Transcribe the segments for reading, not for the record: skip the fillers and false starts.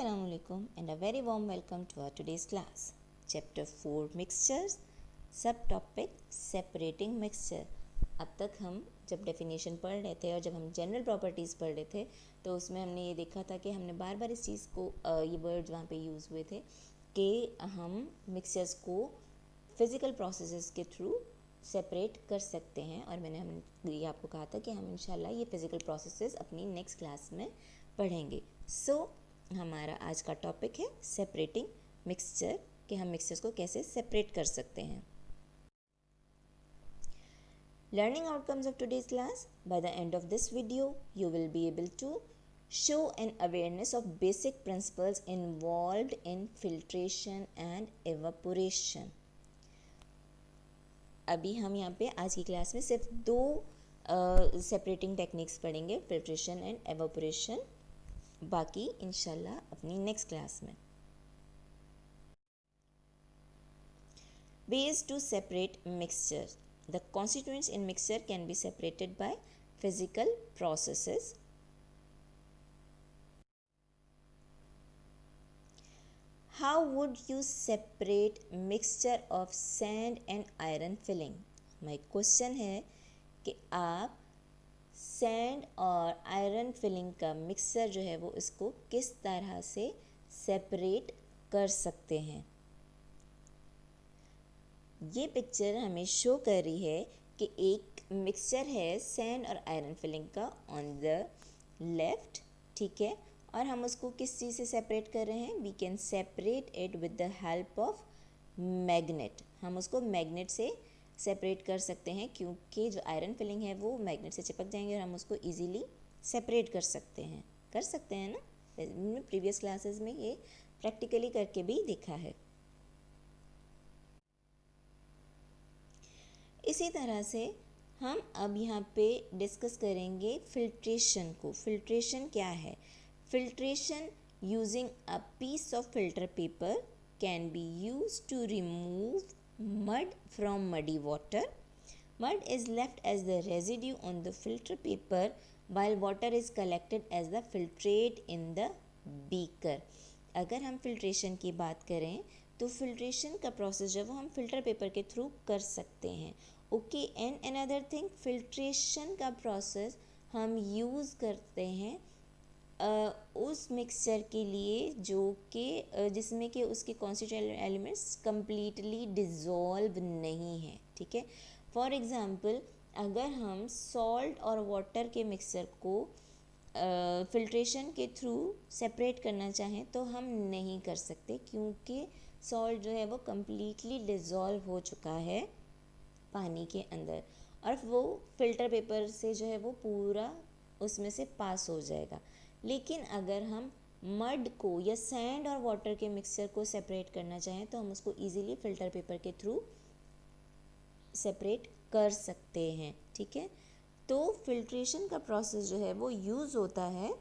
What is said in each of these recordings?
Assalamualaikum and a very warm welcome to our today's class. Chapter 4 Mixtures, Subtopic Separating Mixture. अब तक हम जब definition पढ़ रहे थे और जब हम जनरल प्रॉपर्टीज़ पढ़ रहे थे तो उसमें हमने ये देखा था कि हमने बार बार इस चीज़ को ये वर्ड्स वहाँ पे यूज़ हुए थे कि हम मिक्सचर्स को फिज़िकल प्रोसेसेस के थ्रू सेपरेट कर सकते हैं और हमने ये आपको कहा था कि हम इंशाल्लाह ये फिज़िकल प्रोसेसेस अपनी नेक्स्ट क्लास में पढ़ेंगे. हमारा आज का टॉपिक है सेपरेटिंग मिक्सचर कि हम मिक्सचर्स को कैसे सेपरेट कर सकते हैं. Learning outcomes of today's class. By the end of this video, you will be able to show an awareness of basic principles involved in filtration and evaporation. अभी हम यहाँ पे आज की क्लास में सिर्फ दो सेपरेटिंग टेक्निक्स पढ़ेंगे, फिल्ट्रेशन एंड एवापोरेशन. बाकी इंशाल्लाह अपनी नेक्स्ट क्लास में. Ways to separate mixture. The constituents in mixture can be separated by physical processes. How would you separate mixture of sand and iron filling? My question है कि आप sand और iron filling का mixture जो है वो इसको किस तरह से सेपरेट कर सकते हैं. ये पिक्चर हमें शो कर रही है कि एक मिक्सचर है सैंड और आयरन फिलिंग का ऑन द लेफ्ट, ठीक है, और हम उसको किस चीज़ से सेपरेट कर रहे हैं. We can separate it with the help of magnet. हम उसको मैग्नेट से सेपरेट कर सकते हैं क्योंकि जो आयरन फिलिंग है वो मैग्नेट से चिपक जाएंगे और हम उसको इजीली सेपरेट कर सकते हैं ना. प्रीवियस क्लासेस में ये प्रैक्टिकली करके भी देखा है. इसी तरह से हम अब यहाँ पे डिस्कस करेंगे फिल्ट्रेशन को. फिल्ट्रेशन क्या है? Filtration using a piece of filter paper can be used to remove mud from muddy water. Mud is left as the residue on the filter paper while water is collected as the filtrate in the beaker. अगर हम filtration की बात करें तो filtration का process जो वो हम फिल्टर पेपर के थ्रू कर सकते हैं. Okay, and another thing, filtration का प्रोसेस हम यूज़ करते हैं उस मिक्सचर के लिए जो कि जिसमें कि उसके कॉन्स्टिट्यूएंट एलिमेंट्स कम्प्लीटली डिज़ोल्व नहीं है, ठीक है. फॉर एग्ज़ाम्पल, अगर हम सॉल्ट और वाटर के मिक्सचर को फिल्ट्रेशन के थ्रू सेपरेट करना चाहें तो हम नहीं कर सकते क्योंकि सॉल्ट जो है वो कम्प्लीटली डिज़ोल्व हो चुका है पानी के अंदर और वो फिल्टर पेपर से जो है वो पूरा उसमें से पास हो जाएगा. लेकिन अगर हम मड को या सैंड और वाटर के मिक्सचर को सेपरेट करना चाहें तो हम उसको इजीली फिल्टर पेपर के थ्रू सेपरेट कर सकते हैं, ठीक है. तो फिल्ट्रेशन का प्रोसेस जो है वो यूज़ होता है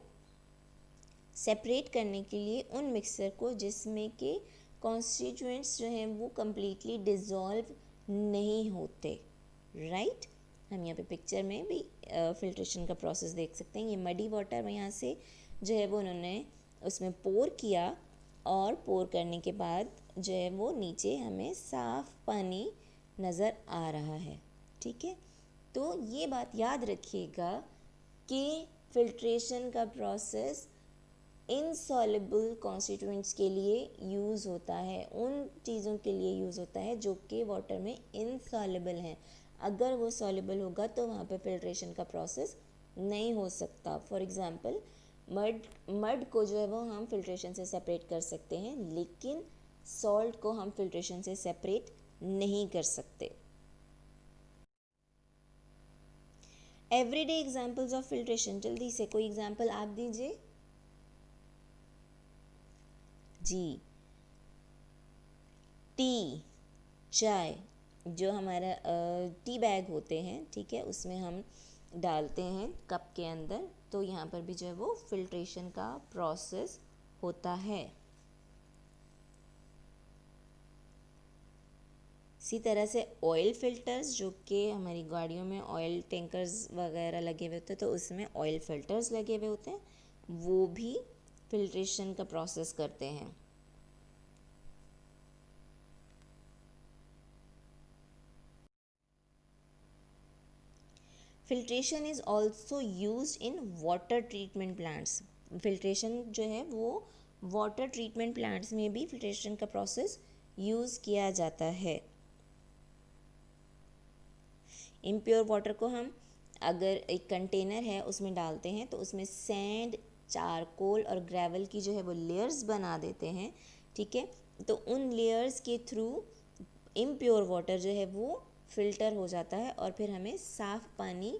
सेपरेट करने के लिए उन मिक्सचर को जिसमें के कॉन्स्टिट्यूएंट्स जो हैं वो कम्प्लीटली डिज़ोल्व नहीं होते, राइट. हम यहाँ पे पिक्चर में भी फिल्ट्रेशन का प्रोसेस देख सकते हैं. ये मडी वाटर में यहाँ से जो है वो उन्होंने उसमें पोर किया और पोर करने के बाद जो है वो नीचे हमें साफ़ पानी नज़र आ रहा है, ठीक है. तो ये बात याद रखिएगा कि फिल्ट्रेशन का प्रोसेस इनसॉल्युबल कॉन्स्टिट्यूएंट्स के लिए यूज़ होता है, उन चीज़ों के लिए यूज़ होता है जो कि वाटर में इनसॉल्युबल हैं. अगर वो सॉल्युबल होगा तो वहाँ पे फिल्ट्रेशन का प्रोसेस नहीं हो सकता. फॉर एग्ज़ाम्पल, मड को जो है वो हम फिल्ट्रेशन से सेपरेट कर सकते हैं लेकिन सॉल्ट को हम फिल्ट्रेशन से सेपरेट नहीं कर सकते. Everyday examples of filtration. जल्दी से कोई एग्जांपल आप दीजिए जी. टी, चाय, जो हमारा टी बैग होते हैं, ठीक है, उसमें हम डालते हैं कप के अंदर, तो यहाँ पर भी जो है वो फिल्ट्रेशन का प्रोसेस होता है. इसी तरह से ऑयल फिल्टर्स, जो कि हमारी गाड़ियों में ऑयल टैंकर्स वगैरह लगे हुए होते हैं तो उसमें ऑयल फिल्टर्स लगे हुए होते हैं, वो भी फिल्ट्रेशन का प्रोसेस करते हैं। Filtration is also use in water treatment plants. Filtration जो है वो वाटर ट्रीटमेंट प्लांट्स में भी फिल्ट्रेशन का प्रोसेस यूज़ किया जाता है। इम्प्योर वाटर को हम अगर एक कंटेनर है उसमें डालते हैं तो उसमें सैंड, चारकोल और ग्रेवल की जो है वो लेयर्स बना देते हैं, ठीक है। तो उन लेयर्स के थ्रू इम्प्योर वाटर जो है वो फिल्टर हो जाता है और फिर हमें साफ़ पानी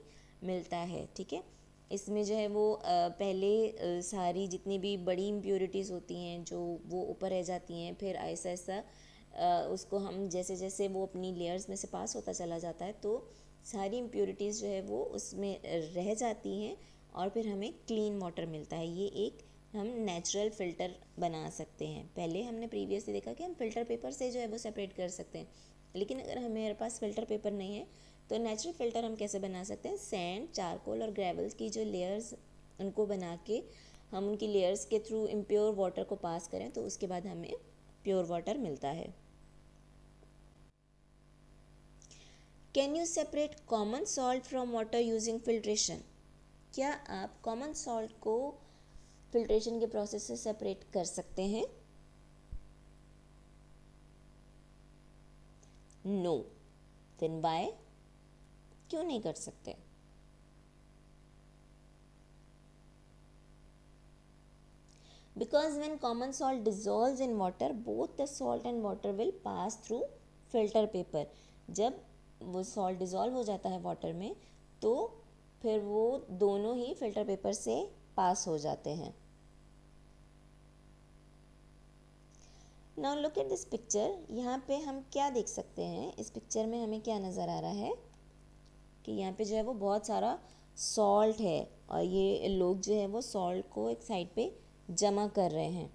मिलता है, ठीक है। इसमें जो है वो पहले सारी जितनी भी बड़ी इम्प्योरिटीज़ होती हैं जो वो ऊपर रह जाती हैं, फिर ऐसा ऐसा उसको हम जैसे जैसे वो अपनी लेयर्स में से पास होता चला जाता है तो सारी इम्प्योरिटीज़ जो है वो उसमें रह जाती हैं और फिर हमें क्लीन वाटर मिलता है। ये एक हम नेचुरल फ़िल्टर बना सकते हैं। पहले हमने प्रीवियसली देखा कि हम फ़िल्टर पेपर से जो है वो सेपरेट कर सकते हैं, लेकिन अगर हमारे पास फ़िल्टर पेपर नहीं है तो नेचुरल फ़िल्टर हम कैसे बना सकते हैं? सैंड, चारकोल और ग्रेवल्स की जो लेयर्स उनको बना के हम उनकी लेयर्स के थ्रू इम्प्योर वाटर को पास करें तो उसके बाद हमें प्योर वाटर मिलता है। Can you separate common salt from water using filtration? क्या आप कॉमन सॉल्ट को फिल्ट्रेशन के प्रोसेस से सेपरेट कर सकते हैं? नो। Then why? क्यों नहीं कर सकते? Because when common salt dissolves in water, both the salt and water will pass through filter paper. जब वो सॉल्ट डिज़ोल्व हो जाता है वाटर में तो फिर वो दोनों ही फिल्टर पेपर से पास हो जाते हैं। Now look at this picture. यहाँ पे हम क्या देख सकते हैं? इस पिक्चर में हमें क्या नज़र आ रहा है कि यहाँ पे जो है वो बहुत सारा सॉल्ट है और ये लोग जो है वो सॉल्ट को एक साइड पे जमा कर रहे हैं।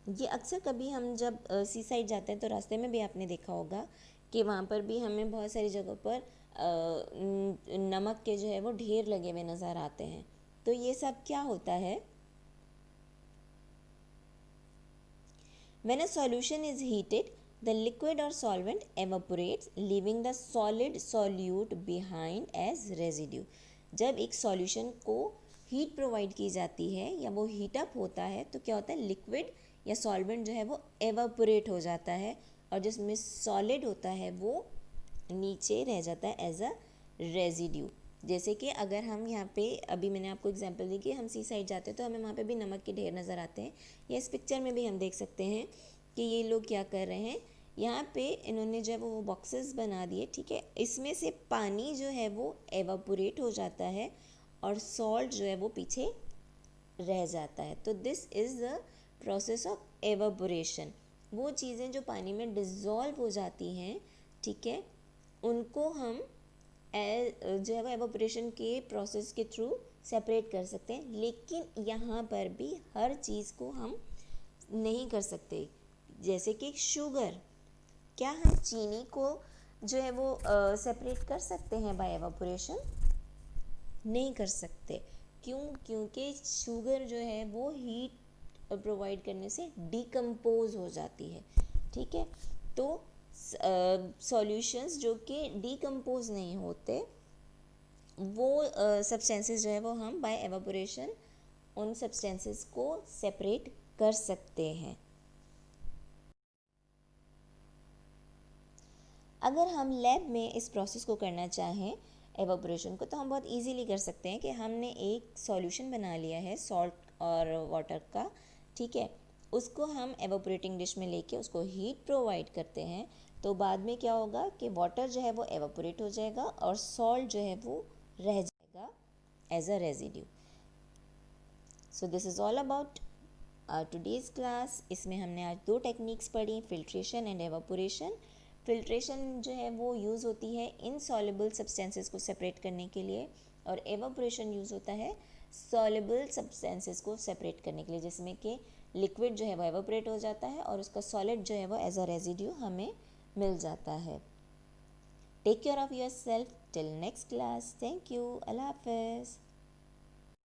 ये अक्सर कभी हम जब सी साइड जाते हैं तो रास्ते में भी आपने देखा होगा कि वहाँ पर भी हमें बहुत सारी जगहों पर नमक के जो है वो ढेर लगे हुए नज़र आते हैं। तो ये सब क्या होता है? When a solution is heated, the liquid or solvent evaporates, leaving the solid solute behind as residue. जब एक सॉल्यूशन को हीट प्रोवाइड की जाती है या वो हीट अप होता है तो क्या होता है? लिक्विड या सॉल्वेंट जो है वो एवापोरेट हो जाता है और जिसमें सॉलिड होता है वो नीचे रह जाता है एज अ रेजिड्यू। जैसे कि अगर हम यहाँ पे अभी मैंने आपको एग्जांपल दी कि हम सी साइड जाते हैं तो हमें वहाँ पे भी नमक के ढेर नज़र आते हैं, या इस पिक्चर में भी हम देख सकते हैं कि ये लोग क्या कर रहे हैं। यहाँ पे इन्होंने जो है वो बॉक्सेस बना दिए, ठीक है। इसमें से पानी जो है वो एवापोरेट हो जाता है और सॉल्ट जो है वो पीछे रह जाता है। तो this is the process of evaporation. वो चीज़ें जो पानी में डिज़ोल्व हो जाती हैं, ठीक है, उनको हम जो है वो एवापोरेशन के प्रोसेस के थ्रू सेपरेट कर सकते हैं। लेकिन यहाँ पर भी हर चीज़ को हम नहीं कर सकते। जैसे कि शुगर, क्या हम चीनी को जो है वो सेपरेट कर सकते हैं बाय एवापोरेशन? नहीं कर सकते। क्यों? क्योंकि शुगर जो है वो हीट प्रोवाइड करने से डिकम्पोज हो जाती है, ठीक है। तो सॉल्यूशंस जो कि डिकम्पोज नहीं होते वो सब्सटेंसेस जो है वो हम बाय एवापोरेशन उन सब्सटेंसेस को सेपरेट कर सकते हैं। अगर हम लैब में इस प्रोसेस को करना चाहें एवापोरेशन को तो हम बहुत इजीली कर सकते हैं कि हमने एक सॉल्यूशन बना लिया है सॉल्ट और वाटर का, ठीक है। उसको हम एवापोरेटिंग डिश में लेके उसको हीट प्रोवाइड करते हैं तो बाद में क्या होगा कि वाटर जो है वो एवापोरेट हो जाएगा और सॉल्ट जो है वो रह जाएगा as a residue. So this is all about today's class. इसमें हमने आज दो टेक्निक्स पढ़ी, फिल्ट्रेशन एंड एवापोरेशन। फिल्ट्रेशन जो है वो यूज़ होती है इनसॉल्युबल सब्सटेंसेस को सेपरेट करने के लिए और एवापोरेशन यूज़ होता है सॉल्युबल सब्सटेंसेस को सेपरेट करने के लिए, जिसमें कि लिक्विड जो है वो एवापोरेट हो जाता है और उसका सॉलिड जो है वो एज अ रेजिड्यू हमें मिल जाता है। Take care of yourself till next class. Thank you. अल्लाह हाफिज़।